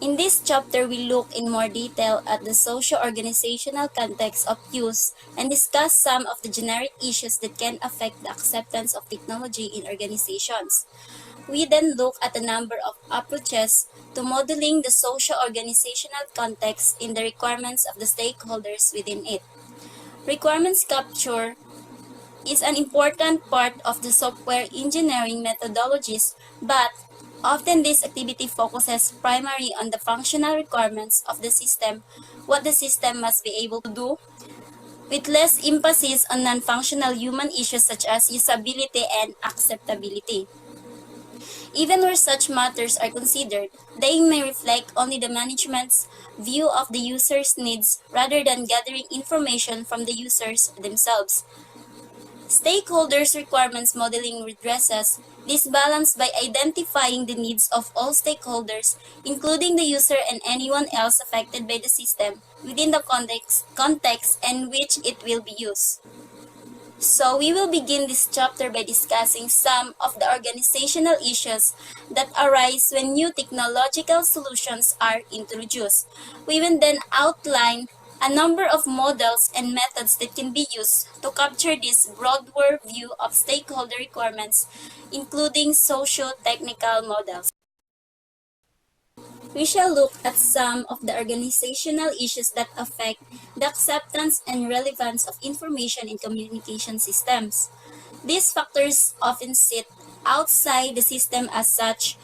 In this chapter, we look in more detail at the socio-organizational context of use and discuss some of the generic issues that can affect the acceptance of technology in organizations. We then look at a number of approaches to modeling the socio-organizational context in the requirements of the stakeholders within it. Requirements capture is an important part of the software engineering methodologies, but often this activity focuses primarily on the functional requirements of the system, what the system must be able to do, with less emphasis on non-functional human issues such as usability and acceptability. Even where such matters are considered, they may reflect only the management's view of the user's needs rather than gathering information from the users themselves. Stakeholders' requirements modeling redresses this balance by identifying the needs of all stakeholders, including the user and anyone else affected by the system, within the context in which it will be used. So we will begin this chapter by discussing some of the organizational issues that arise when new technological solutions are introduced. We will then outline a number of models and methods that can be used to capture this broader view of stakeholder requirements, including socio-technical models. We shall look at some of the organizational issues that affect the acceptance and relevance of information in communication systems. These factors often sit outside the system as such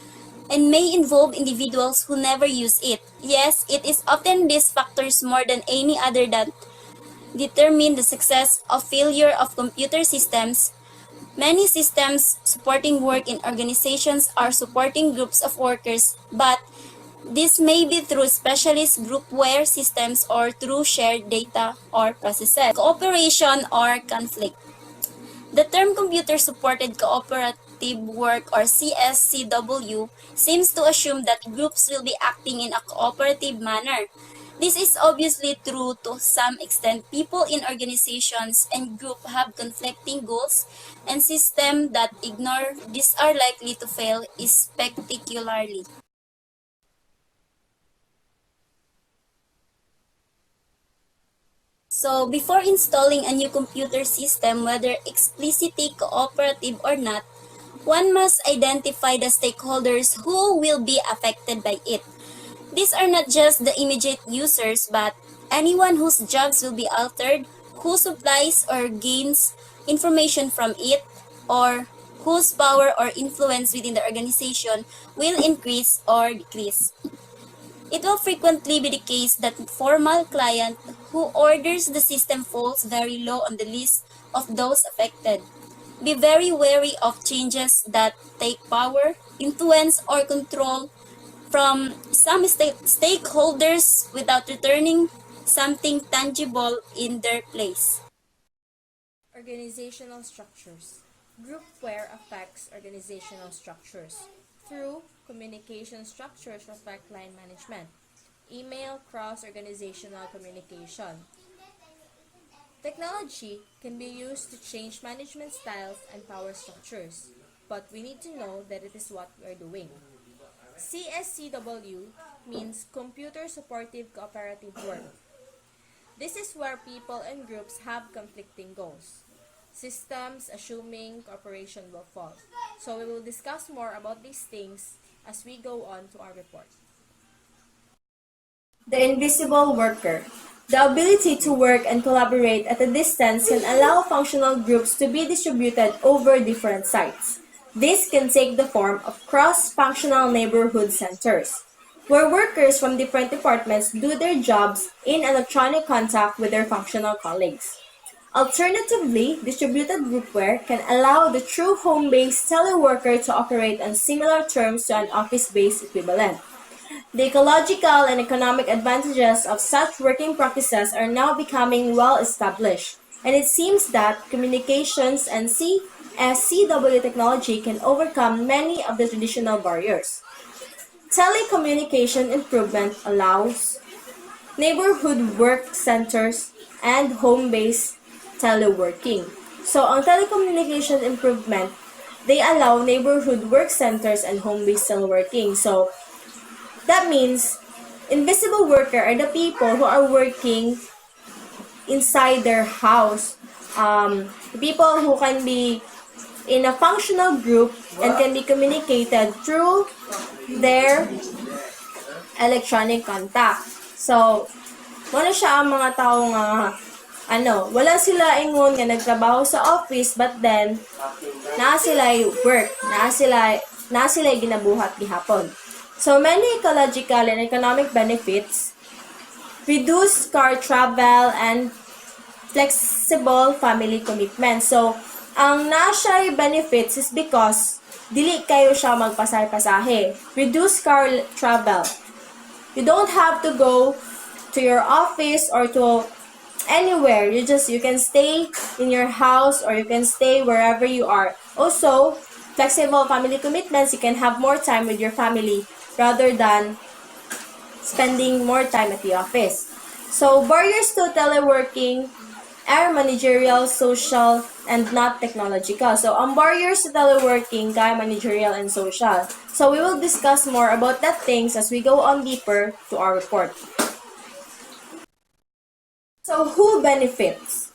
and may involve individuals who never use it. Yes, it is often these factors more than any other that determine the success or failure of computer systems. Many systems supporting work in organizations are supporting groups of workers, but this may be through specialist groupware systems or through shared data or processes, cooperation or conflict. The term computer-supported cooperative work or CSCW seems to assume that groups will be acting in a cooperative manner. This is obviously true to some extent. People in organizations and groups have conflicting goals, and systems that ignore these are likely to fail spectacularly. So, before installing a new computer system, whether explicitly cooperative or not, one must identify the stakeholders who will be affected by it. These are not just the immediate users, but anyone whose jobs will be altered, who supplies or gains information from it, or whose power or influence within the organization will increase or decrease. It will frequently be the case that formal client who orders the system falls very low on the list of those affected. Be very wary of changes that take power, influence, or control from some stakeholders without returning something tangible in their place. Organizational structures. Groupware affects organizational structures. Through communication structures affect line management. Email cross-organizational communication. Technology can be used to change management styles and power structures, but we need to know that it is what we are doing. CSCW means Computer Supportive Cooperative Work. This is where people and groups have conflicting goals. Systems assuming cooperation will fall. So we will discuss more about these things as we go on to our report. The invisible worker. The ability to work and collaborate at a distance can allow functional groups to be distributed over different sites. This can take the form of cross-functional neighborhood centers, where workers from different departments do their jobs in electronic contact with their functional colleagues. Alternatively, distributed groupware can allow the true home-based teleworker to operate on similar terms to an office-based equivalent. The ecological and economic advantages of such working practices are now becoming well established, and it seems that communications and CSCW technology can overcome many of the traditional barriers. Telecommunication improvement allows neighborhood work centers and home-based teleworking. So, ang telecommunication improvement, they allow neighborhood work centers and home-based teleworking. So, that means Invisible worker are the people who are working inside their house. The people who can be in a functional group and can be communicated through their electronic contact. So, muna siya ang mga tao nga wala sila ingon nga nagtrabaho sa office but then naa sila work, naa sila ginabuhat gihapon. So, many ecological and economic benefits, reduced car travel, and flexible family commitment. So, ang na-siya benefits is because dili kayo siya magpasahe-pasahe. Reduced car travel. You don't have to go to your office or to anywhere. You can stay in your house or you can stay wherever you are. Also, flexible family commitments, you can have more time with your family rather than spending more time at the office. So, barriers to teleworking are managerial, social, and not technological. So, ang barriers to teleworking kaya managerial and social. So, we will discuss more about that things as we go on deeper to our report. So, who benefits?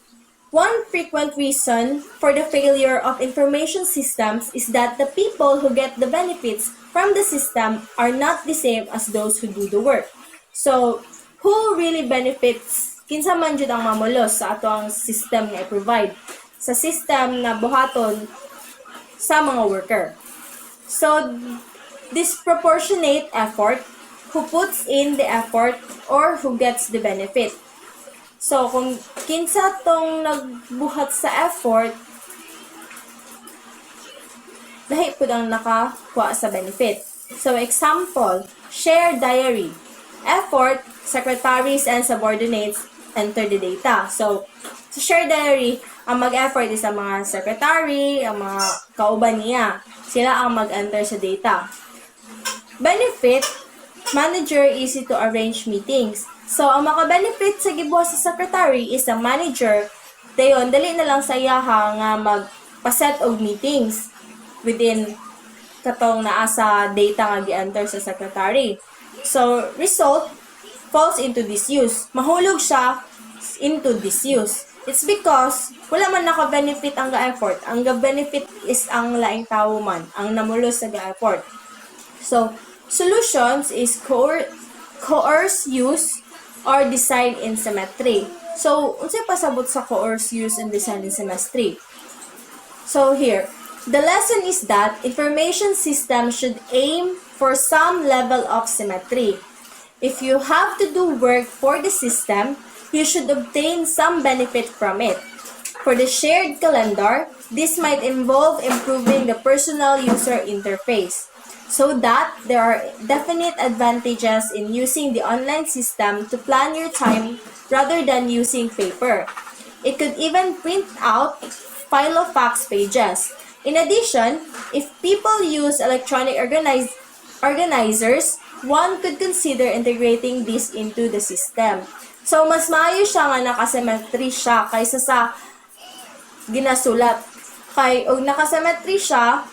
One frequent reason for the failure of information systems is that the people who get the benefits from the system are not the same as those who do the work. So, who really benefits? Kinsa man jud ang mamulos sa ato ang system nga i-provide sa system na buhaton sa mga worker. So, disproportionate effort, who puts in the effort or who gets the benefit. So, kung kinsa tong nagbuhat sa effort, lahi po ang nakakuha sa benefit. So, example, share diary. Effort, secretaries and subordinates enter the data. So, sa share diary, ang mag-effort is ang mga secretary, ang mga kauban niya. Sila ang mag-enter sa data. Benefit, manager easy to arrange meetings. So, ang maka-benefit sa gibuhat sa secretary is ang manager. Dayon, dali na lang sa iyaha nga magpa-set og meetings within katong naa sa data nga gi-enter sa secretary. So, result falls into disuse. Mahulog siya into disuse. It's because wala man naka-benefit ang ga-effort. Ang ga-benefit is ang laing tao man, ang namulos sa ga-effort. So, solutions is coerce use or design in symmetry. So, unsay pasabot sa coerce use and design in symmetry? So, here, the lesson is that information system should aim for some level of symmetry. If you have to do work for the system, you should obtain some benefit from it. For the shared calendar, this might involve improving the personal user interface, so that there are definite advantages in using the online system to plan your time rather than using paper. It could even print out file of fax pages. In addition, if people use electronic organizers, one could consider integrating this into the system. So, mas maayo siya nga nakasymmetry siya kaysa sa ginasulat. Og nakasymmetry siya,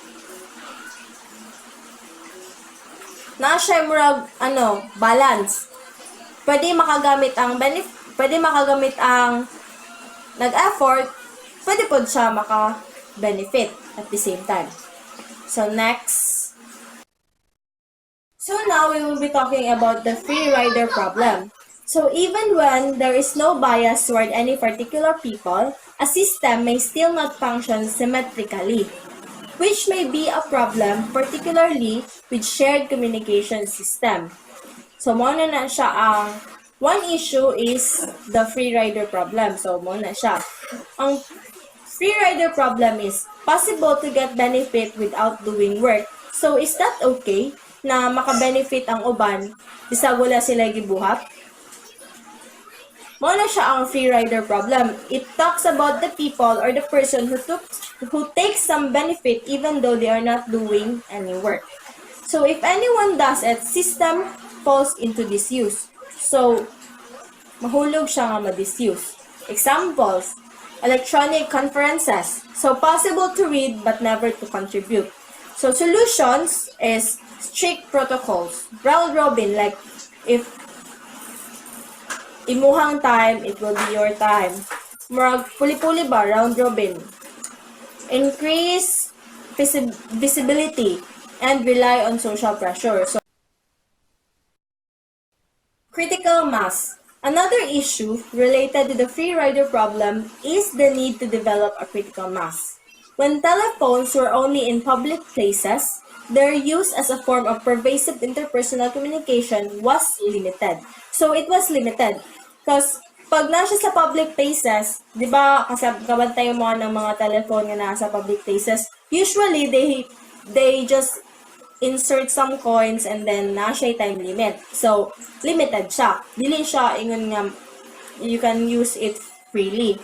na siya murag balance. Pwede makagamit ang nag-effort, pwede po siya maka-benefit at the same time. So next. So now we will be talking about the free rider problem. So even when there is no bias toward any particular people, a system may still not function symmetrically, which may be a problem particularly with shared communication system. So, muna na siya ang one issue is the free rider problem. So, muna siya. Ang free rider problem is possible to get benefit without doing work. So, is that okay na maka-benefit ang uban bisag wala sila gibuhat? Muna siya ang free rider problem. It talks about the people or the person who takes some benefit even though they are not doing any work. So if anyone does it, system falls into disuse. So mahulog siya nga ma-disuse. Examples, electronic conferences. So possible to read but never to contribute. So solutions is strict protocols. Round robin, like if imuhang time, it will be your time. Murag puli-puli ba, round robin. Increase visibility and rely on social pressure. So, critical mass. Another issue related to the free rider problem is the need to develop a critical mass. When telephones were only in public places, their use as a form of pervasive interpersonal communication was limited. So it was limited. Because pag nasa sa public places, di ba, kabantay mo ng mga telephone na nasa public places, usually they just insert some coins and then na siya time limit. So, limited siya. Dili siya ingon nga you can use it freely.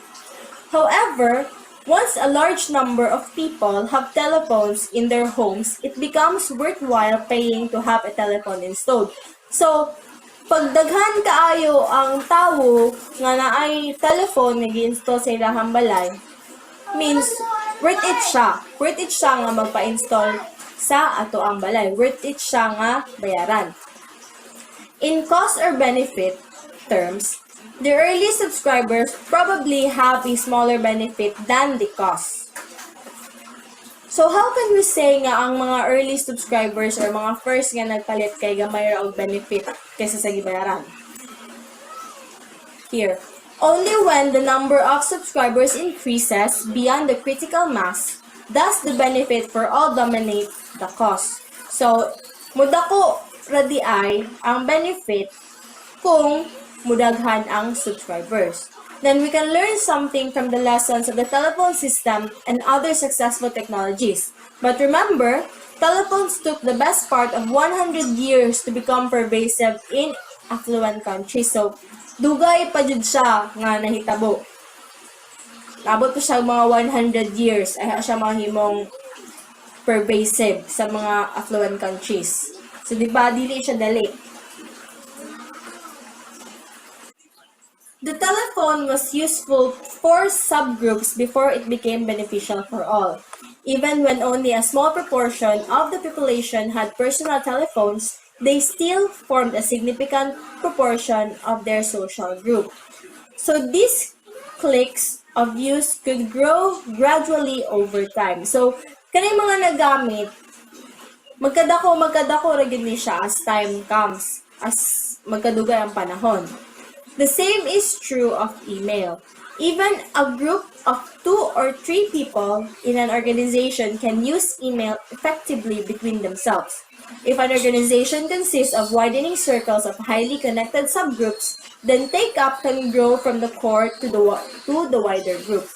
However, once a large number of people have telephones in their homes, it becomes worthwhile paying to have a telephone installed. So, pag daghan kaayo ang tawo nga naay telephone nga gi-install sa ilahang balay, means worth it siya. Worth it siya nga magpa-install sa ato ang balay. Worth it siya nga bayaran. In cost or benefit terms, the early subscribers probably have a smaller benefit than the cost. So how can we say nga ang mga early subscribers or mga first nga nagpalit kay gamay ra og benefit kaysa sa gibayaran? Here, only when the number of subscribers increases beyond the critical mass does the benefit for all dominate the cost. So, mudako radi ay ang benefit kung mudaghan ang subscribers. Then we can learn something from the lessons of the telephone system and other successful technologies. But remember, telephones took the best part of 100 years to become pervasive in affluent countries. So, dugay pa jud siya nga nahitabo. Abot pa siya mga 100 years ay siya mahimong pervasive sa mga affluent countries. So, di ba, dili siya dali. The telephone was useful for subgroups before it became beneficial for all. Even when only a small proportion of the population had personal telephones, they still formed a significant proportion of their social group. So, these cliques of use could grow gradually over time. So, kanay mga nagamit, magkadako ra gid ni siya as time comes, as magkadugay ang panahon. The same is true of email. Even a group of 2 or 3 people in an organization can use email effectively between themselves. If an organization consists of widening circles of highly connected subgroups, then take-up can grow from the core to the wider group.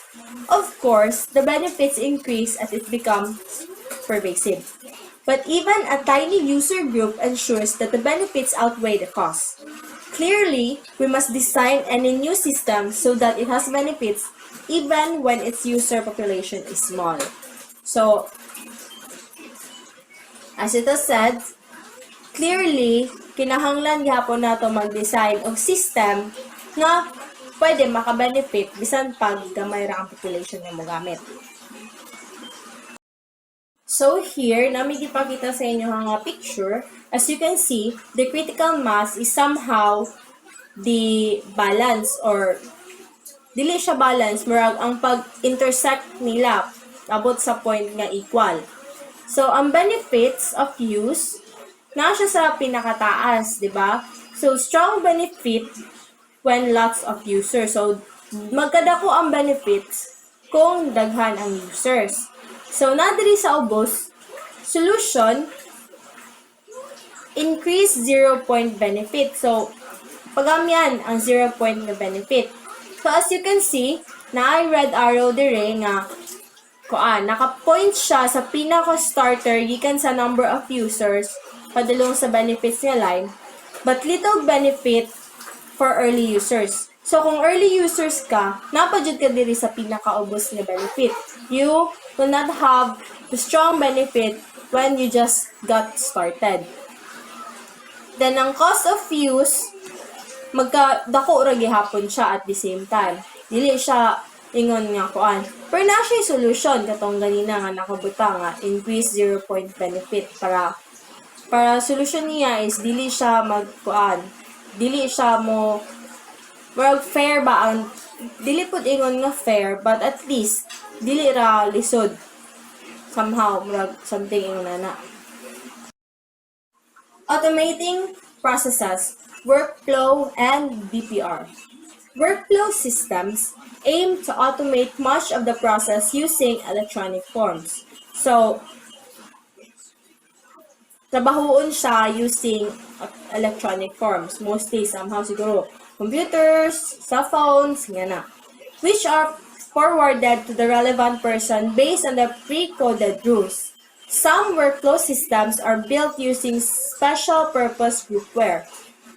Of course, the benefits increase as it becomes pervasive. But even a tiny user group ensures that the benefits outweigh the costs. Clearly, we must design any new system so that it has benefits even when its user population is small. So, as it was said, clearly, kinahanglan gyapon nato mag-design og system nga pwede maka-benefit bisan pag gamay ra ang population nga mogamit. So here, nami gipakita sa inyo nga picture. As you can see, the critical mass is somehow the balance or dili siya balance, murag ang pag-intersect nila abot sa point nga equal. So, ang benefits of use, na siya sa pinakataas, di ba? So, strong benefit when lots of users. So, magkadako ang benefits kung daghan ang users. So, nadiri sa ubos, solution, increase 0-point benefit. So, pagamyan ang 0-point na benefit. So, as you can see, na ay red arrow dire nga naka-point siya sa pinaka-starter gikan sa number of users padulong sa benefits niya line, but little benefit for early users. So, kung early users ka, napadyod ka diri sa pinaka-ubos nga benefit. You will not have the strong benefit when you just got started. Then, ang cost of use, magkadako ra gihapon siya at the same time. Dili siya ingon nga pero na siya solution katong ganina nga nakabuta nga increase 0-point benefit para solution niya is dili siya dili siya mo Murag fair ba ang dili pud ingon nga fair, but at least dili ra lisod. Somehow murag something ingon na. Automating processes, workflow, and BPR. Workflow systems aim to automate much of the process using electronic forms. So, trabahoon siya using electronic forms. Mostly, somehow siguro, computers, cell phones, nga na, which are forwarded to the relevant person based on the pre-coded rules. Some workflow systems are built using special purpose groupware,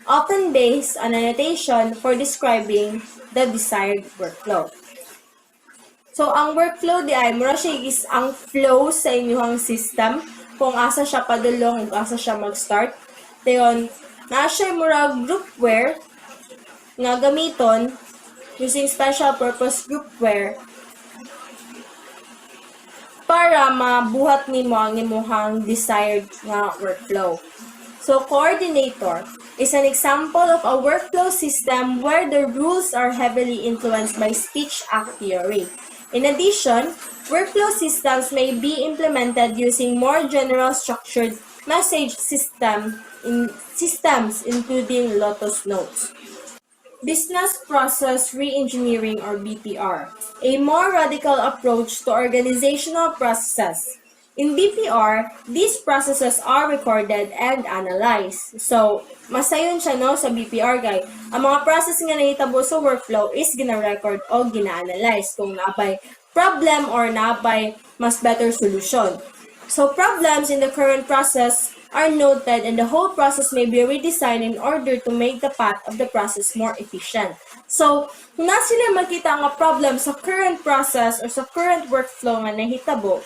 often based on annotation for describing the desired workflow. So, ang workflow di ay, mura siya is ang flow sa inyong system, kung asa siya padulong, kung asa siya mag-start. Dayon, na siya mura groupware, nga gamiton, using special purpose groupware, para mabuhat nimo ang imong desired nga workflow. So, coordinator is an example of a workflow system where the rules are heavily influenced by speech act theory. In addition, workflow systems may be implemented using more general structured message systems including Lotus Notes. Business Process Reengineering or BPR, a more radical approach to organizational processes. In BPR, these processes are recorded and analyzed. So, masayon siya no sa BPR guy. Ang mga process nga nahitabo sa workflow is gina-record o gina-analyze kung nabay problem or nabay mas better solution. So, problems in the current process are noted and the whole process may be redesigned in order to make the path of the process more efficient. So, kung na sila makita nga problem sa current process or sa current workflow nga nahitabo,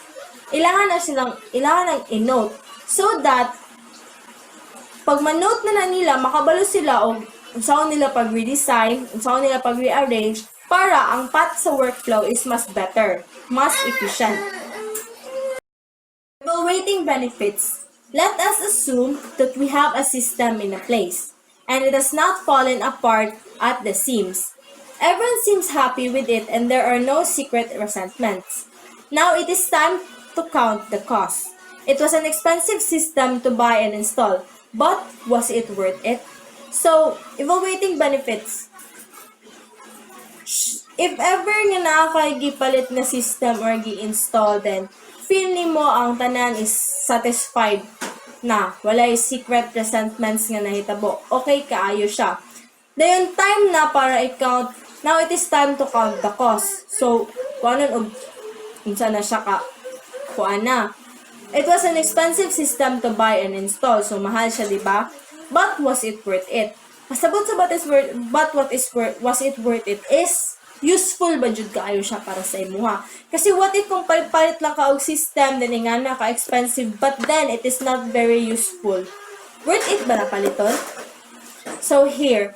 ilangan ang i-note so that pag ma-note na nila, makabalo sila o unsaon nila pag-redesign, unsaon nila pag-rearrange para ang path sa workflow is mas better, mas efficient. Evaluating benefits. Let us assume that we have a system in a place, and it has not fallen apart at the seams. Everyone seems happy with it and there are no secret resentments. Now it is time to count the cost. It was an expensive system to buy and install, but was it worth it? So, evaluating benefits. If ever nga nakakagipalit na system or gi-install, then feel ni mo ang tanan is satisfied na. Walay secret resentments nga nahitabo. Okay, kaayo siya. Dayon time na para i-count. Now it is time to count the cost. So, kuanon og unsa na siya ka kuan na. It was an expensive system to buy and install. So, mahal siya, di ba? But was it worth it? Pasabot sa was it worth it is useful ba jud kaayo siya para sa imuha. Kasi what if kung palit lang ka og system then nga na ka expensive but then it is not very useful. Worth it ba na paliton? So here,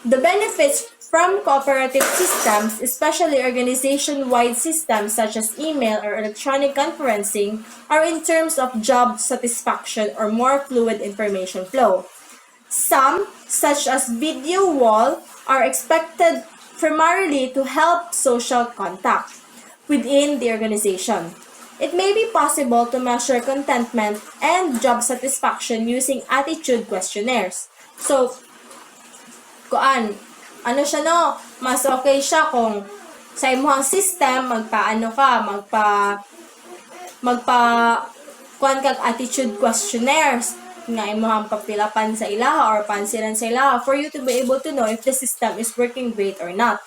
the benefits from cooperative systems, especially organization-wide systems such as email or electronic conferencing, are in terms of job satisfaction or more fluid information flow. Some, such as video wall, are expected primarily to help social contact within the organization. It may be possible to measure contentment and job satisfaction using attitude questionnaires. So, ano siya no, mas okay siya kung sa imong system, kuan kag attitude questionnaires nga imong papilapan sa ilaha or pansilan sa ilaha for you to be able to know if the system is working great or not.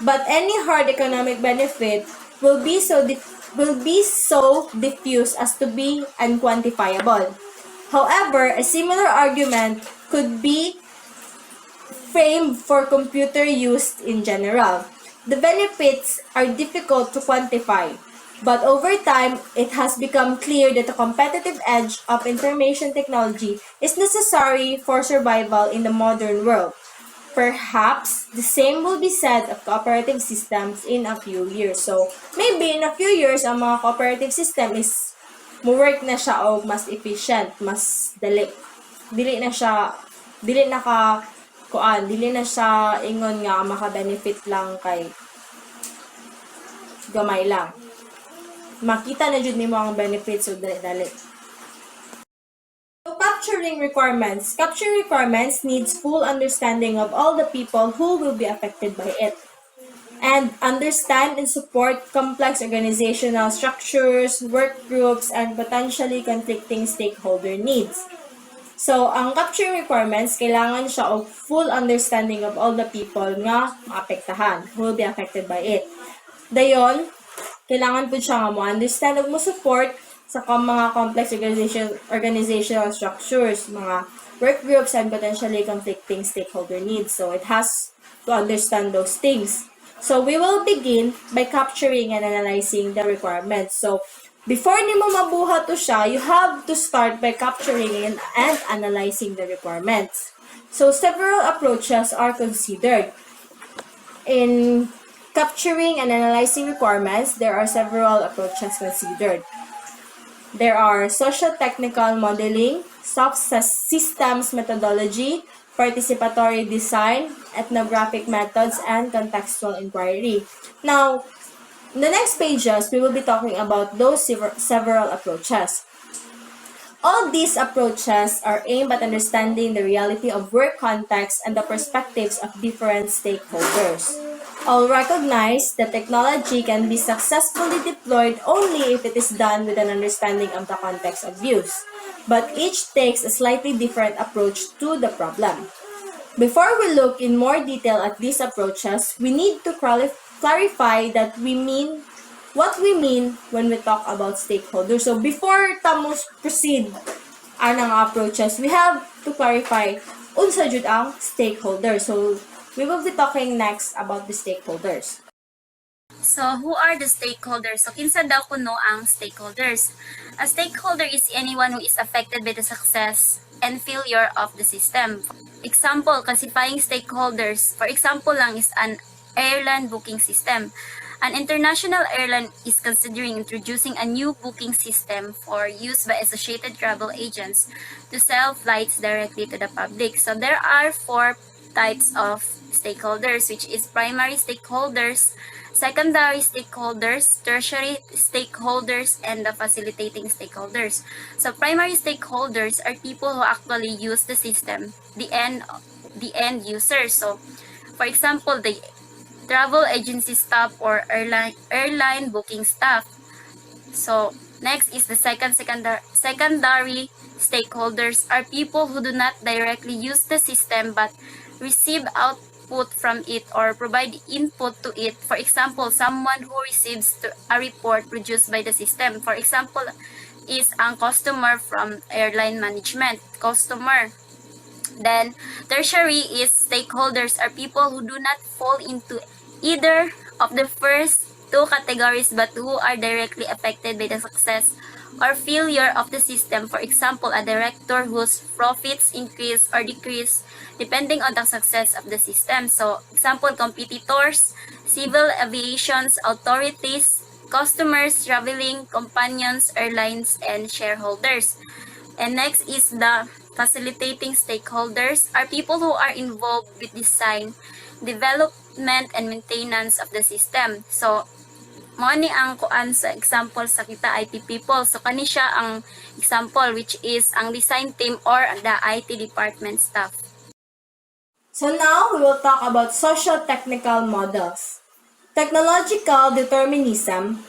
But any hard economic benefit will be so diffuse as to be unquantifiable. However, a similar argument could be framed for computer use in general. The benefits are difficult to quantify, but over time, it has become clear that the competitive edge of information technology is necessary for survival in the modern world. Perhaps the same will be said of cooperative systems in a few years. So, maybe in a few years, ang mga cooperative system is mo-work na siya o mas efficient, mas dali. Dili na dili na siya ingon nga maka-benefit lang kay gamay lang. Makita na jud nimo ang benefits so dali-dali. So, capturing requirements. Capturing requirements needs full understanding of all the people who will be affected by it. And understand and support complex organizational structures, work groups, and potentially conflicting stakeholder needs. So, ang capturing requirements, kailangan siya of full understanding of all the people nga maapektahan, who will be affected by it. Dayon, kailangan po siya nga mo understand ug mo support sa mga complex organizational structures, mga work groups, and potentially conflicting stakeholder needs. So, it has to understand those things. So, we will begin by capturing and analyzing the requirements. So, before nimo mabuhat to siya, you have to start by capturing and analyzing the requirements. So, several approaches are considered. In capturing and analyzing requirements, there are several approaches considered. There are socio-technical modeling, soft systems methodology, participatory design, ethnographic methods, and contextual inquiry. Now, in the next pages, we will be talking about those several approaches. All these approaches are aimed at understanding the reality of work context and the perspectives of different stakeholders. All recognize that technology can be successfully deployed only if it is done with an understanding of the context of use, but each takes a slightly different approach to the problem. Before we look in more detail at these approaches, we need to clarify that what we mean when we talk about stakeholders. So before tamos proceed anang approaches, we have to clarify unsa jud ang stakeholders. So we will be talking next about the stakeholders. So, who are the stakeholders? So, kinsa daw kuno ang stakeholders? A stakeholder is anyone who is affected by the success and failure of the system. Example, classifying stakeholders. For example lang is an airline booking system. An international airline is considering introducing a new booking system for use by associated travel agents to sell flights directly to the public. So, there are 4 types of stakeholders, which is primary stakeholders, secondary stakeholders, tertiary stakeholders, and the facilitating stakeholders. So primary stakeholders are people who actually use the system, the end users. So for example, the travel agency staff or airline booking staff. So next is the secondary stakeholders are people who do not directly use the system but receive output from it or provide input to it. For example, someone who receives a report produced by the system. For example, is ang customer from airline management. Customer. Then, tertiary is stakeholders are people who do not fall into either of the first 2 categories but who are directly affected by the success or failure of the system. For example, a director whose profits increase or decrease depending on the success of the system. So, example, competitors, civil aviations, authorities, customers, traveling companions, airlines, and shareholders. And next is the facilitating stakeholders are people who are involved with design, development, and maintenance of the system. So, mo ni ang kuan sa example sa kita IT people. So kani siya ang example which is ang design team or the IT department staff. So now we will talk about socio-technical models. Technological determinism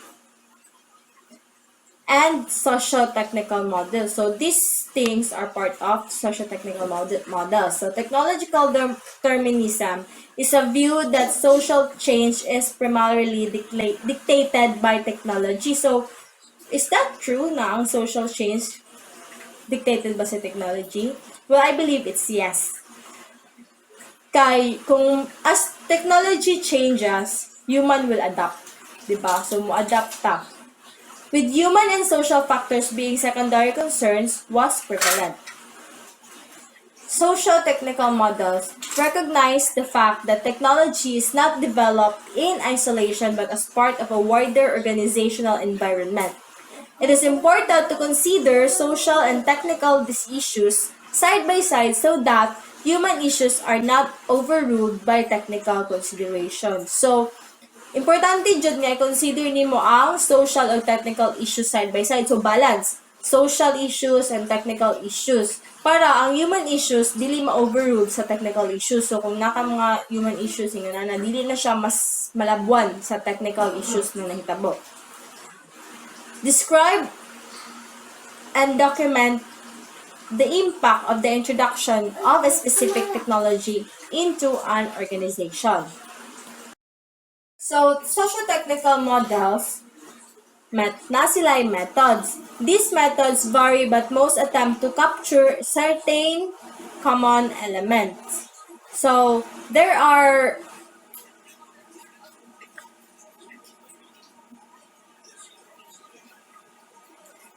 and socio-technical models. So these things are part of socio-technical models. So technological determinism is a view that social change is primarily dictated by technology. So is that true na ang social change dictated ba sa technology? Well, I believe it's yes. Kung as technology changes, human will adapt. Diba? So mo-adapt ta. With human and social factors being secondary concerns was prevalent. Socio-technical models recognize the fact that technology is not developed in isolation but as part of a wider organizational environment. It is important to consider social and technical issues side by side so that human issues are not overruled by technical considerations. So, importante jud nga i-consider nimo ang social o technical issues side by side. So, balance social issues and technical issues. Para ang human issues dili ma-overrule sa technical issues. So, kung naka mga human issues nga na dili na siya mas malabwan sa technical issues na nahitabo. Describe and document the impact of the introduction of a specific technology into an organization. So, socio-technical models, na sila ay methods. These methods vary but most attempt to capture certain common elements. So, there are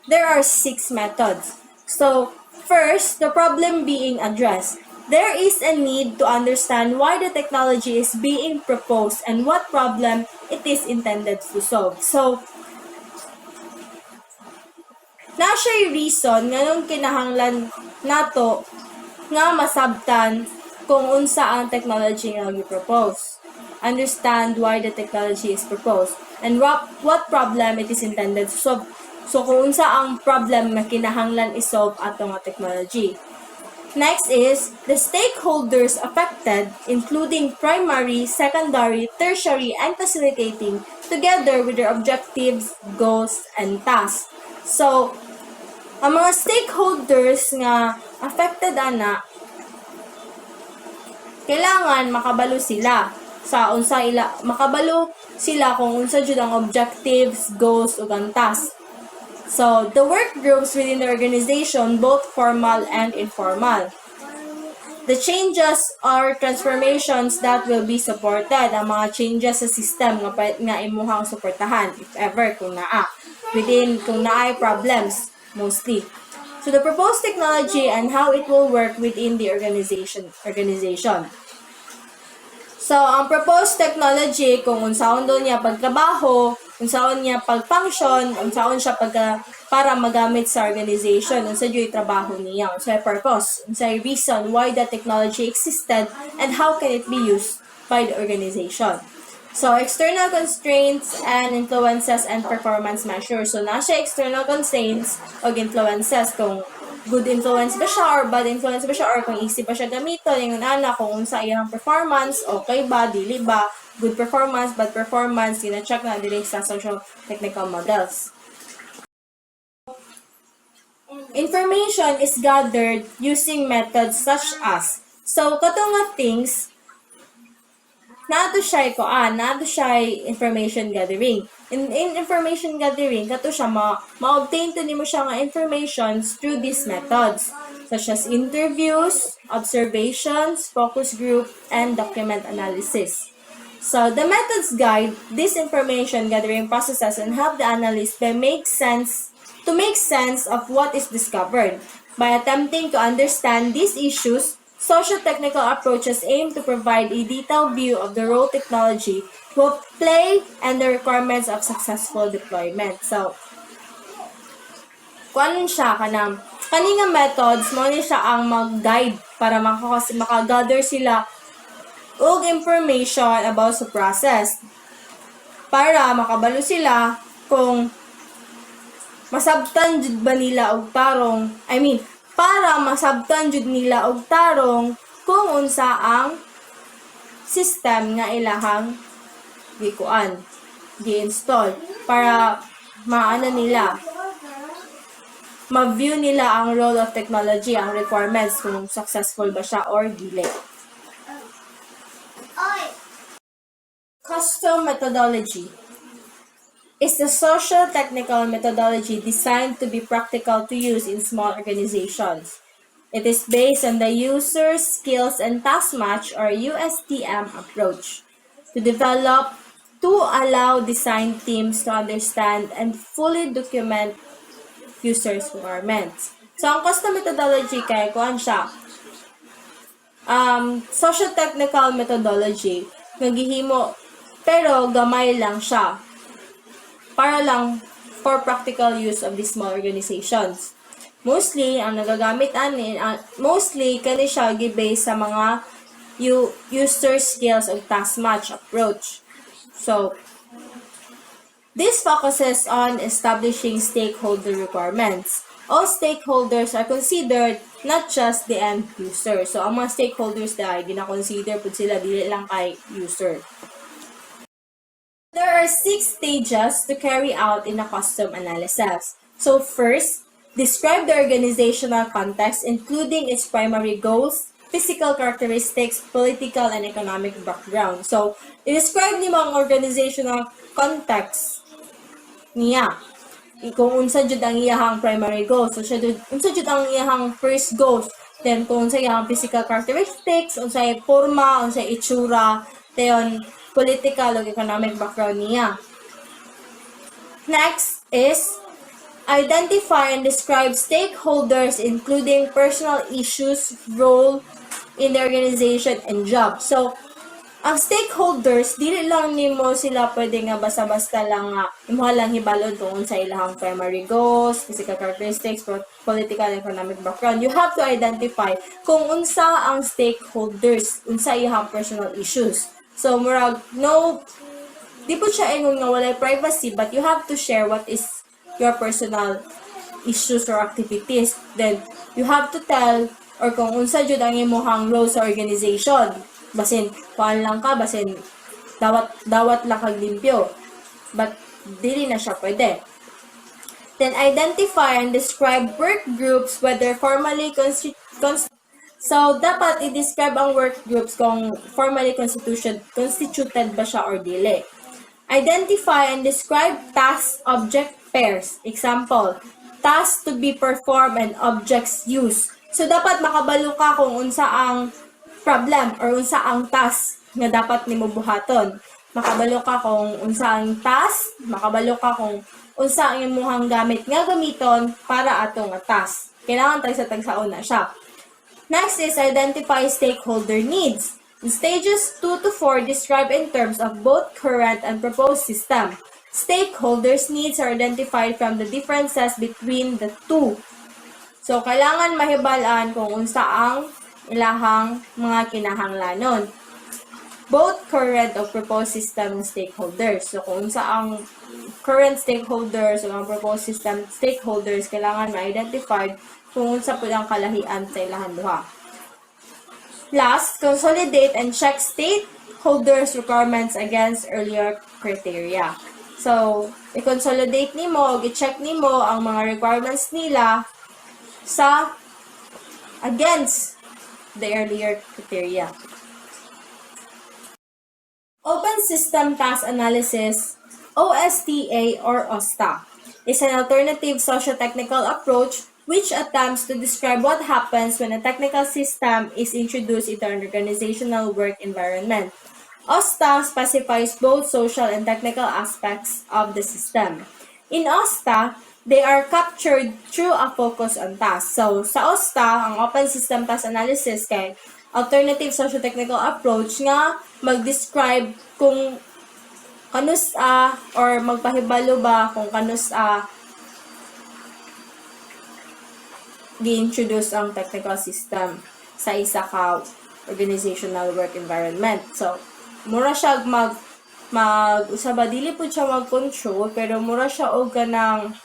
There are 6 methods. So, first, the problem being addressed. There is a need to understand why the technology is being proposed and what problem it is intended to solve. So, na siya'y reason nga nung kinahanglan nato nga masabtan kung unsa ang technology nga i-propose. Understand why the technology is proposed and what problem it is intended to solve. So, kung unsa ang problem na kinahanglan isolve ato nga technology. Next is, the stakeholders affected, including primary, secondary, tertiary, and facilitating, together with their objectives, goals, and tasks. So, ang mga stakeholders nga affected ana, kailangan makabalo sila sa unsa makabalo sila kung unsa jud ang objectives, goals, ug ang tasks. So, the work groups within the organization, both formal and informal. The changes or transformations that will be supported, ang mga changes sa system nga imuhang suportahan, if ever, kung naay problems, mostly. So, the proposed technology and how it will work within the organization. So, ang proposed technology, kung unsaon doon niya pagtrabaho, unsaon niya pag-function, unsaon siya para magamit sa organization, unsa yung trabaho niya, unsa yung purpose, unsa yung reason why the technology existed, and how can it be used by the organization. So, external constraints and influences and performance measures. So, nasa external constraints o influences kung good influence ba siya or bad influence ba siya or kung easy ba siya gamiton, yung kung unsa iyang performance, okay ba, dili ba, good performance, bad performance, gina-check na dili sa social technical models. Information is gathered using methods such as, so katong nga things, nato siya information gathering. In information gathering, kato siya ma-obtain to nimo siya nga informations through these methods, such as interviews, observations, focus group, and document analysis. So, the methods guide these information gathering processes and help the analyst make sense of what is discovered. By attempting to understand these issues, socio-technical approaches aim to provide a detailed view of the role technology will play and the requirements of successful deployment. So, kung siya kaninga methods, mo ni siya ang mag-guide para makagather sila og information about sa process. Para makabalo sila kung masabtan jud ba nila og tarong, para masabtan jud nila og tarong kung unsa ang system nga ilahang gi-install para ma-view nila ang role of technology, ang requirements kung successful ba siya or dili. Custom methodology is the social technical methodology designed to be practical to use in small organizations. It is based on the user skills and task match or USTM approach to allow design teams to understand and fully document users' requirements. So, ang custom methodology kay kuan siya, social technical methodology, nagihimo, pero gamay lang siya, para lang for practical use of these small organizations. Mostly, ang nagagamit ani, mostly, kani siya gi-base sa mga user skills o task match approach. So, this focuses on establishing stakeholder requirements. All stakeholders are considered, not just the end user. So, ang mga stakeholders dahil gina-consider po sila, dili lang kay user. There are 6 stages to carry out in a custom analysis. So first, describe the organizational context including its primary goals, physical characteristics, political and economic background. So, i-describe ni mga organizational context niya. Kung unsa jud ang iyahang primary goals, so unsa jud ang iyahang first goals, then kung unsa iyahang physical characteristics, unsay forma, unsay itsura, then political o economic background niya. Next is identify and describe stakeholders including personal issues, role in the organization, and job. So, ang stakeholders, dili lang nimo sila pwede nga basta-basta lang nga imo lang hibalod kung unsa ilahang primary goals, physical characteristics, political and economic background. You have to identify kung unsa ang stakeholders, unsa iyang personal issues. So, murag, no, di po siya ingon nga walay privacy, but you have to share what is your personal issues or activities. Then, you have to tell, or kung unsa jud ang imuhang role sa organization. Basin, kuan lang ka, basin, dawat lang kag limpyo. But, dili na siya pwede. Then, identify and describe work groups, whether formally So, dapat i-describe ang work groups kung formally constituted ba siya or dili. Identify and describe task-object pairs. Example, task to be performed and objects used. So, dapat makabalo ka kung unsa ang problem or unsa ang task nga dapat nimo buhaton. Makabalo ka kung unsa ang task, makabalo ka kung unsa ang imuhang gamit nga gamiton para ato nga task. Kailangan tagsa-tagsaon na siya. Next is identify stakeholder needs. In stages 2 to 4 describe in terms of both current and proposed system. Stakeholders' needs are identified from the differences between the two. So, kailangan mahibalaan kung unsa ang ilahang mga kinahanglanon. Both current o proposed system ng stakeholders. So, kung unsa ang current stakeholders o ang proposed system stakeholders, kailangan ma-identified kung unsa po ang kalahian sa ilahan duha. Last, consolidate and check stakeholders' requirements against earlier criteria. So, i-consolidate nimo o i-check nimo ang mga requirements nila sa against the earlier criteria. Open System Task Analysis, OSTA or OSTA, is an alternative socio-technical approach which attempts to describe what happens when a technical system is introduced into an organizational work environment. OSTA specifies both social and technical aspects of the system. In OSTA, they are captured through a focus on tasks. So, sa OSTA, ang Open System Task Analysis kay alternative socio-technical approach nga mag-describe kung kanus or magpahibalo ba kung kanus gi-introduce ang technical system sa isa ka organizational work environment. So, mura siya usaba dili po siya mag-control, pero mura siya og ganang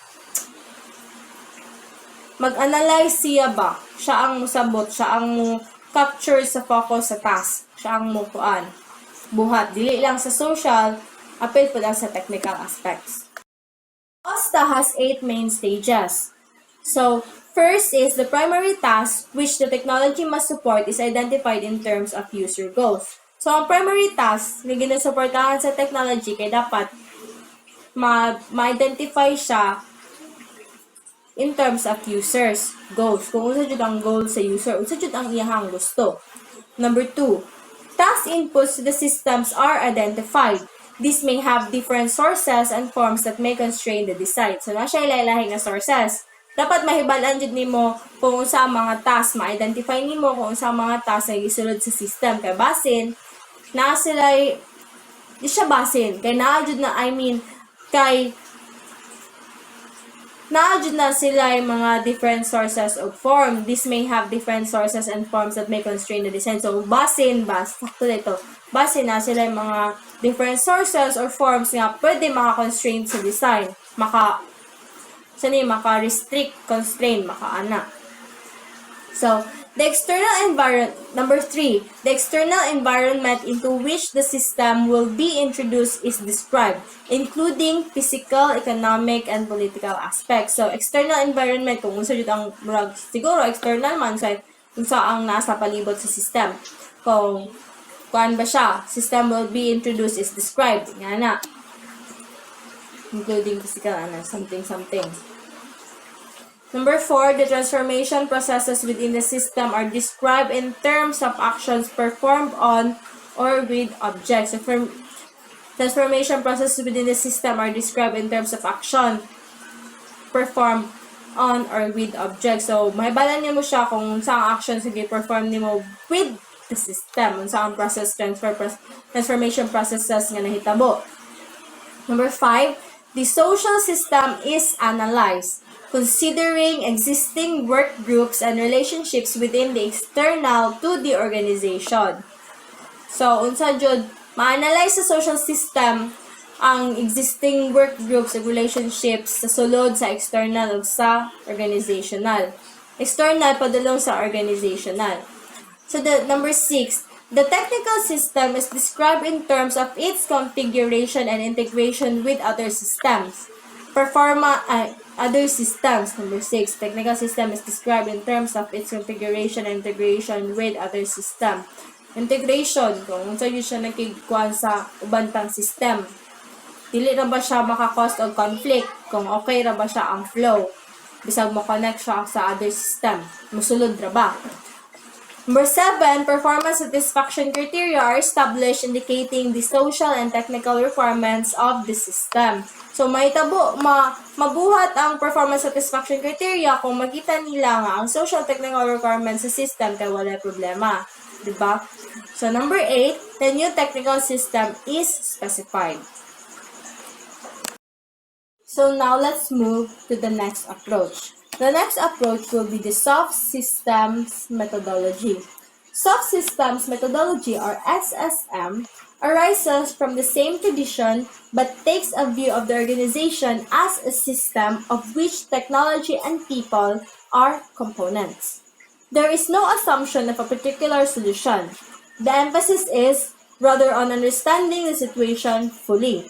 mag-analyze siya ba. Siya ang musabot, siya ang capture sa focus sa task. Siya ang mukuan. Buhat, dili lang sa social, apil po lang sa technical aspects. OSTA has 8 main stages. So, first is the primary task which the technology must support is identified in terms of user goals. So, ang primary task na ginasuportahan sa technology kay dapat ma-identify siya in terms of users goals. Kung unsa jud ang goal sa user, unsa jud ang iyahang gusto. Number 2, task inputs to the systems are identified. This may have different sources and forms that may constrain the design. So, na siya ilahi nga sources. Dapat mahibalan jud nimo kung unsa ang mga task, ma-identify nimo kung unsa ang mga task nga gisulod sa system kay basin na sila di siya basin kay naa jud na kay Naadjud na sila yung mga different sources of form. This may have different sources and forms that may constrain the design. So, sakto dito. Base na sila yung mga different sources or forms nga pwede maka-constrain sa design. Maka-restrict, constrain, maka-ana. So, number 3, the external environment into which the system will be introduced is described, including physical, economic, and political aspects. So, external environment, kung unsa jud ang siguro external man sa kung ang nasa palibot sa system. Kung kuan ba siya, system will be introduced is described. Nga na. Including physical, something. Number 4, the transformation processes within the system are described in terms of actions performed on or with objects. So, transformation processes within the system are described in terms of action performed on or with objects. So, mahibalan niyo mo siya kung saan actions sige perform niyo with the system. Kung saan transformation processes nga nahitabo. Number 5, the social system is analyzed, considering existing work groups and relationships within the external to the organization. So, unsa jud ma-analyze sa social system ang existing work groups and relationships sa sulod sa external ug sa organizational. External padulong sa organizational. So, number 6, the technical system is described in terms of its configuration and integration with other systems. Other systems. Number 6, technical system is described in terms of its configuration and integration with other system. Integration, kung unsa yun siya nakikuan sa ubantang system. Dili ra ba siya maka-cause og conflict? Kung okay ra ba siya ang flow? Bisag mo-connect siya sa other system. Musulod ra ba? Number 7, performance satisfaction criteria are established indicating the social and technical requirements of the system. So, mabuhat ang performance satisfaction criteria kung makita nila nga ang social technical requirements sa system kaya wala problema. Diba? So, number 8, the new technical system is specified. So, now let's move to the next approach. The next approach will be the soft systems methodology. Soft systems methodology, or SSM, arises from the same tradition but takes a view of the organization as a system of which technology and people are components. There is no assumption of a particular solution. The emphasis is rather on understanding the situation fully.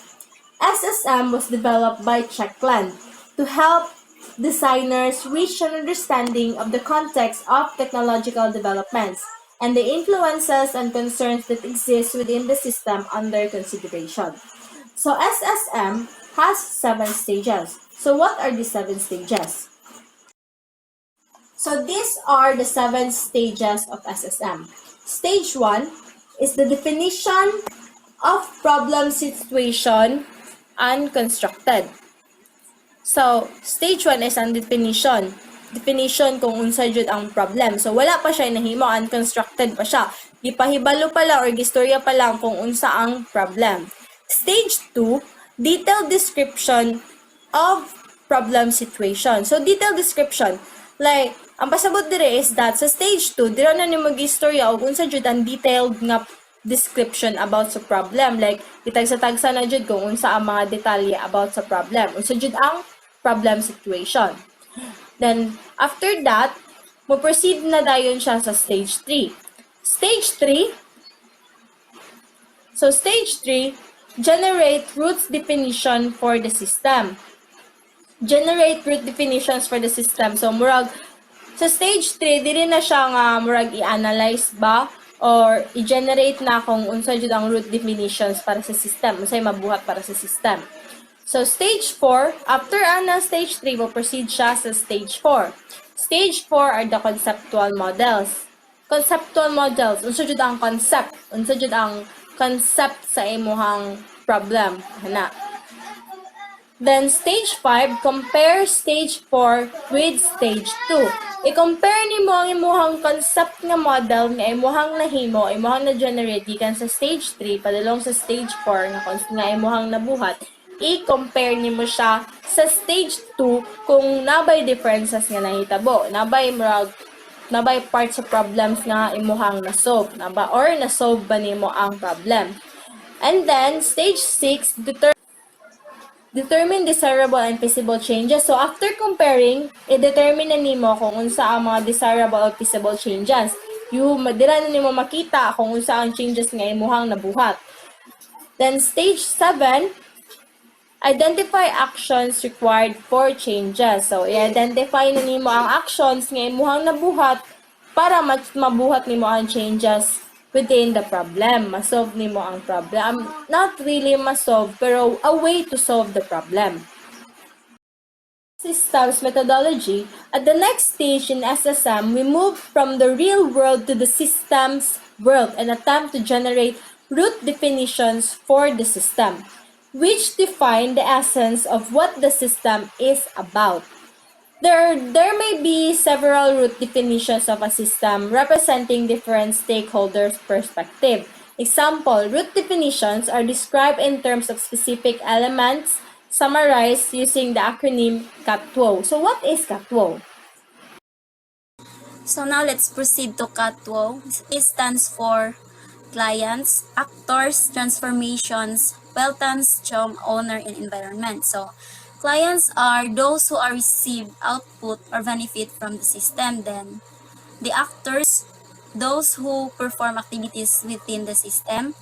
SSM was developed by Checkland to help designers reach an understanding of the context of technological developments and the influences and concerns that exist within the system under consideration. So SSM has 7 stages. So what are the 7 stages? So these are the 7 stages of SSM. Stage 1 is the definition of problem situation unconstructed. So, stage 1 is ang definition. Definition kung unsa jud ang problem. So, wala pa siya nahimo, unconstructed pa siya. Gipahibalo pa lang or gistorya pa lang kung unsa ang problem. Stage 2, detailed description of problem situation. So, detailed description. Like, ang pasabot dire is that sa stage 2, dira na ni mag-istorya o unsa jud ang detailed nga description about sa problem. Like, itagsa-tagsa na jud kung unsa ang mga detalye about sa problem. Unsa jud ang problem situation. Then, after that, mo-proceed na dayon siya sa stage 3. Stage 3, so stage 3, generate root definition for the system. Generate root definitions for the system. So, murag, sa stage 3, dili na siya nga murag i-analyze ba or i-generate na kung unsa jud ang root definitions para sa system. Unsay mabuhat para sa system. So, stage 4, after stage 3, will proceed siya sa stage 4. Stage 4 are the conceptual models. Conceptual models, unsa jud ang concept? Unsa jud ang concept sa imuhang problem? Hana. Then, stage 5, compare stage 4 with stage 2. I-compare ni mo ang imuhang concept nga model nga imuhang nahimo, imuhang na-generate gikan sa stage 3 padulong sa stage 4 nga imuhang nabuhat. i-compare nimo siya sa stage 2 kung nabay differences nga nahitabo, nabay parts sa problems nga imuhang na-solve, or na-solve ba nimo ang problem. And then, stage 6, determine desirable and feasible changes. So, after comparing, i-determine na nimo kung unsa ang mga desirable or feasible changes. Dira na nimo makita kung unsa ang changes nga imuhang nabuhat. Then, stage 7, identify actions required for changes. So, i-identify na nimo ang actions nga imuhang nabuhat para mabuhat nimo ang changes within the problem. Masolve nimo ang problem. Not really masolve, pero a way to solve the problem. Systems methodology, at the next stage in SSM, we move from the real world to the systems world and attempt to generate root definitions for the system, which define the essence of what the system is about. There may be several root definitions of a system representing different stakeholders' perspective. Example, root definitions are described in terms of specific elements, summarized using the acronym CATWO. So what is CATWO? So now let's proceed to CATWO. It stands for clients, actors, transformations, Welton's Chong, owner, and environment. So clients are those who are receive output or benefit from the system. Then the actors, those who perform activities within the system.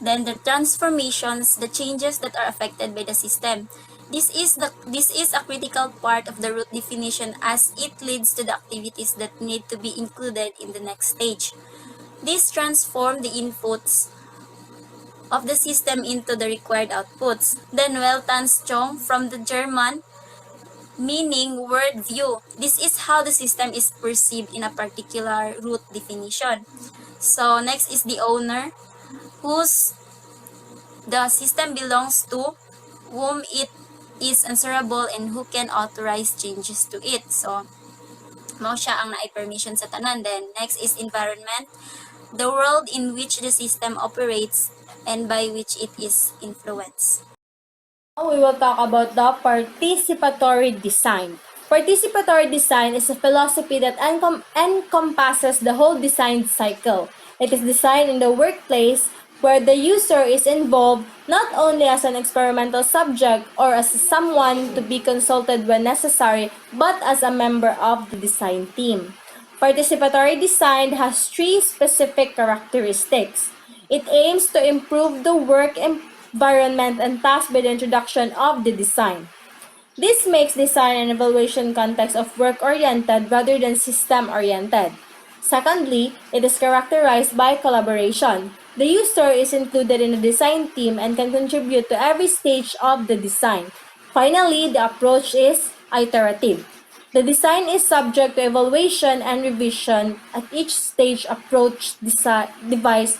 Then the transformations, the changes that are affected by the system. This is a critical part of the root definition as it leads to the activities that need to be included in the next stage. This transform the inputs of the system into the required outputs. Then Weltanschauung from the German meaning word view. This is how the system is perceived in a particular root definition. So next is the owner, whose the system belongs to, whom it is answerable, and who can authorize changes to it. So mao siya ang naay permission sa tanan. Then next is environment, the world in which the system operates and by which it is influenced. Now we will talk about the participatory design. Participatory design is a philosophy that encompasses the whole design cycle. It is designed in the workplace where the user is involved not only as an experimental subject or as someone to be consulted when necessary, but as a member of the design team. Participatory design has three specific characteristics. It aims to improve the work environment and tasks by the introduction of the design. This makes design and evaluation context of work-oriented rather than system-oriented. Secondly, it is characterized by collaboration. The user is included in the design team and can contribute to every stage of the design. Finally, the approach is iterative. The design is subject to evaluation and revision at each stage devised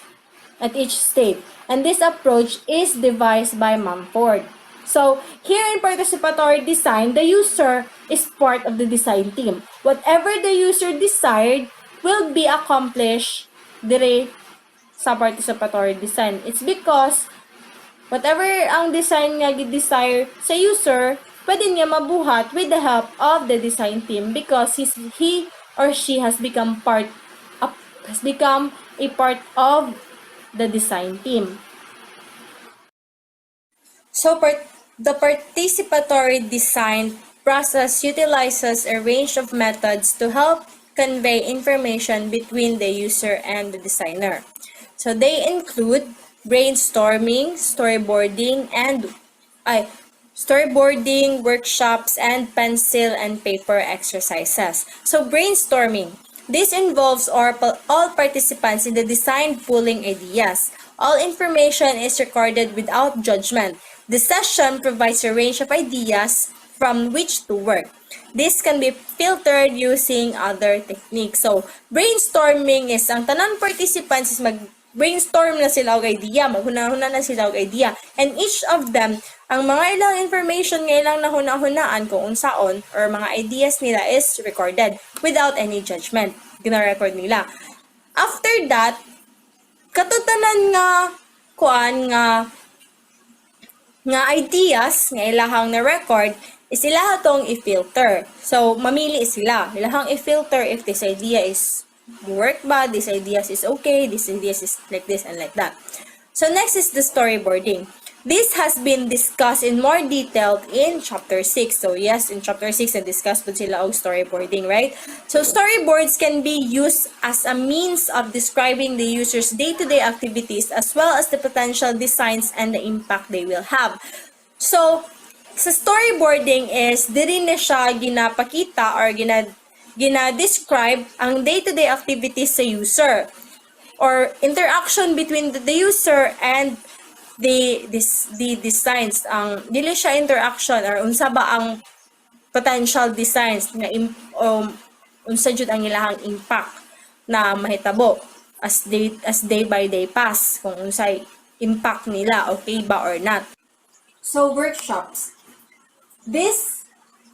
at each stage. And this approach is devised by Mumford. So, here in participatory design, the user is part of the design team. Whatever the user desired will be accomplished dire sa participatory design. It's because whatever ang design nga gi-desire sa user, pwede niya mabuhat with the help of the design team because he or she has become a part of the design team. So, the participatory design process utilizes a range of methods to help convey information between the user and the designer. So, they include brainstorming, workshops, and pencil and paper exercises. So, brainstorming. This involves all participants in the design pooling ideas. All information is recorded without judgment. The session provides a range of ideas from which to work. This can be filtered using other techniques. So, brainstorming is ang tanan participants is mag-brainstorm na sila og idea, maghuna-huna na sila og idea. And each of them, ang mga ilang information nga ilang nahuna-hunaan kung unsaon or mga ideas nila is recorded without any judgment. Gina-record nila. After that, katutanan nga nga ideas nga ilahang na record is ilaha tong i-filter. So, mamili sila. Ilahang i-filter if this idea is work ba, this ideas is okay, this ideas is like this and like that. So, next is the storyboarding. This has been discussed in more detail in chapter 6. So, yes, in chapter 6, na-discuss po sila og storyboarding, right? So, storyboards can be used as a means of describing the user's day-to-day activities as well as the potential designs and the impact they will have. So, sa storyboarding is, diri na siya ginapakita or gina-describe ang day-to-day activities sa user or interaction between the user and the designs. Ang dili siya interaction or unsa ba ang potential designs nga unsa jud ang ilahang impact na mahitabo as day by day pass, kung unsay impact nila, okay ba or not. So, workshops. This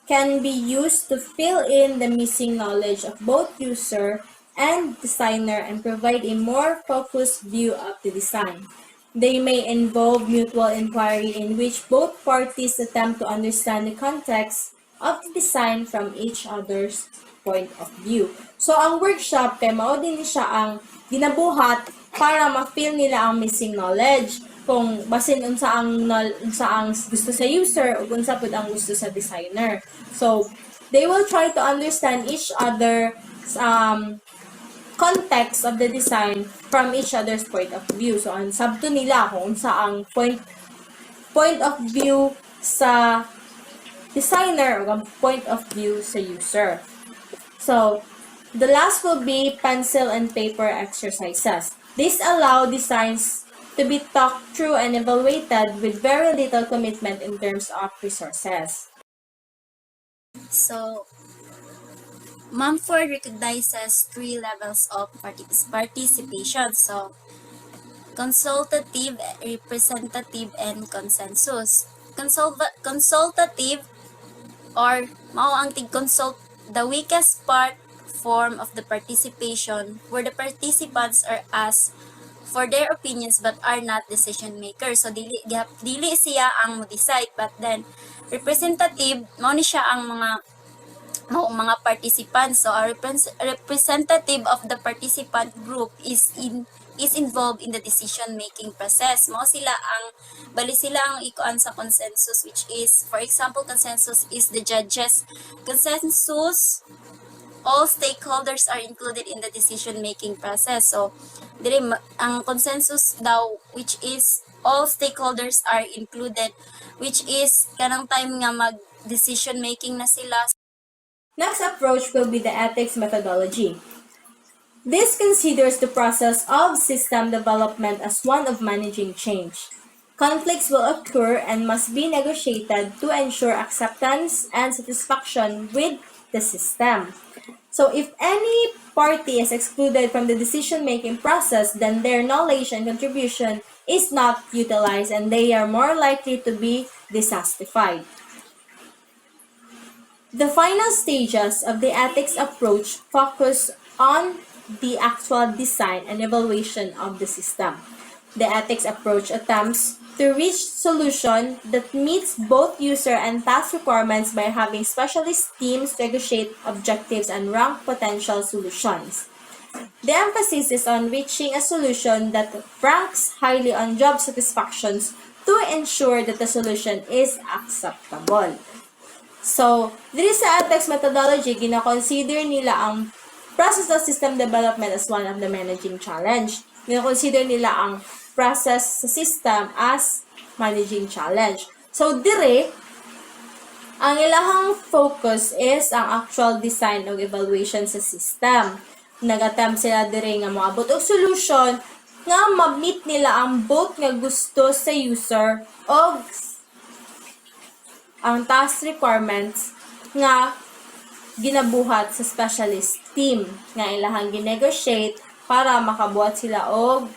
can be used to fill in the missing knowledge of both user and designer and provide a more focused view of the design. They may involve mutual inquiry in which both parties attempt to understand the context of the design from each other's point of view. So, ang workshop, kay mao din siya ang ginabuhat para ma-feel nila ang missing knowledge, kung basin unsa ang gusto sa user o unsa pud ang gusto sa designer. So, they will try to understand each other context of the design from each other's point of view. So, ang sabto nila kung unsa ang point of view sa designer o ang point of view sa user. So, the last will be pencil and paper exercises. These allow designs to be talked through and evaluated with very little commitment in terms of resources. So, Mumford recognizes 3 levels of participation. So, consultative, representative, and consensus. Consultative or mao ang tig-consult, the weakest form of the participation where the participants are asked for their opinions but are not decision makers. So dili siya ang mo-decide, but then representative mao ni siya ang mga participants. So a representative of the participant group is involved in the decision making process. Mao sila ang ikuan sa consensus, which is, for example, consensus is the judges. Consensus, all stakeholders are included in the decision making process. So dire ang consensus daw, which is all stakeholders are included, which is kanang time nga mag decision making na sila. Next approach will be the ethics methodology. This considers the process of system development as one of managing change. Conflicts will occur and must be negotiated to ensure acceptance and satisfaction with the system. So if any party is excluded from the decision-making process, then their knowledge and contribution is not utilized and they are more likely to be dissatisfied. The final stages of the ethics approach focus on the actual design and evaluation of the system. The ethics approach attempts to reach solution that meets both user and task requirements by having specialist teams negotiate objectives and rank potential solutions. The emphasis is on reaching a solution that ranks highly on job satisfactions to ensure that the solution is acceptable. So, diri sa ethics methodology, gina-consider nila ang process of system development as one of the managing challenge. Gina-consider nila ang process sa system as managing challenge. So, dire, ang ilahang focus is ang actual design o evaluation sa system. Nag-attempt sila dire nga moabot og solution nga ma-meet nila ang both nga gusto sa user o ang task requirements nga ginabuhat sa specialist team nga ilahang ginegotiate para makabuhat sila og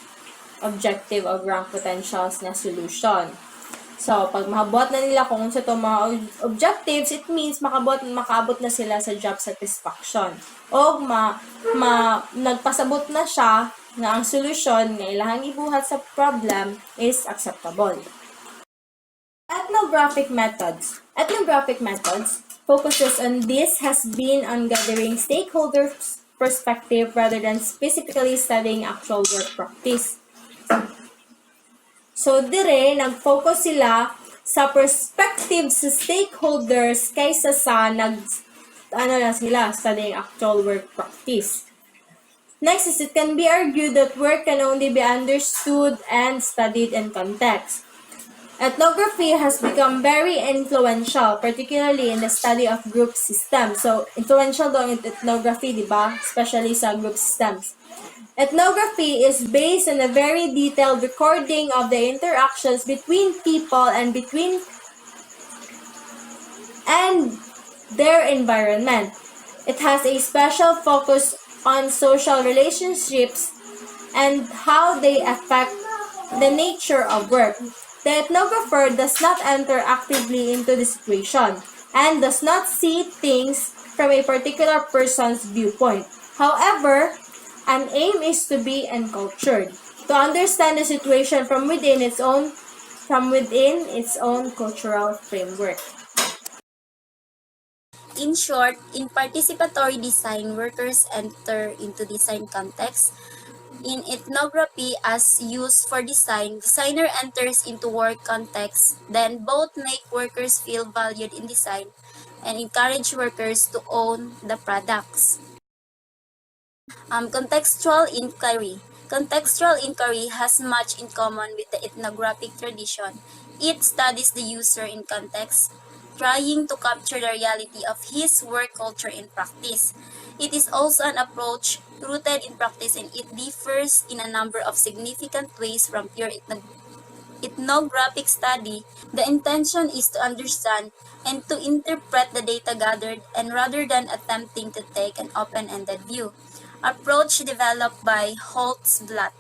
objective o rank potentials na solution. So, pag makabuhat na nila kung unsa to mga objectives, it means makaabot na sila sa job satisfaction. O nagpasabot na siya nga ang solution nga ilahang ibuhat sa problem is acceptable. Ethnographic methods. Ethnographic methods focuses on this has been on gathering stakeholders' perspective rather than specifically studying actual work practice. So dire, nag-focus sila sa perspective sa stakeholders kaysa sa studying actual work practice. Next is it can be argued that work can only be understood and studied in context. Ethnography has become very influential, particularly in the study of group systems. So, influential daw ang ethnography, di ba? Especially sa group systems. Ethnography is based on a very detailed recording of the interactions between people and their environment. It has a special focus on social relationships and how they affect the nature of work. The ethnographer does not enter actively into the situation and does not see things from a particular person's viewpoint. However, an aim is to be encultured, to understand the situation from within its own cultural framework. In short, in participatory design, workers enter into design context. In ethnography, as used for design, designer enters into work context, then both make workers feel valued in design and encourage workers to own the products. Contextual inquiry. Contextual inquiry has much in common with the ethnographic tradition. It studies the user in context, trying to capture the reality of his work culture in practice. It is also an approach rooted in practice and it differs in a number of significant ways from pure ethnographic study. The intention is to understand and to interpret the data gathered and rather than attempting to take an open-ended view. Approach developed by Holtzblatt.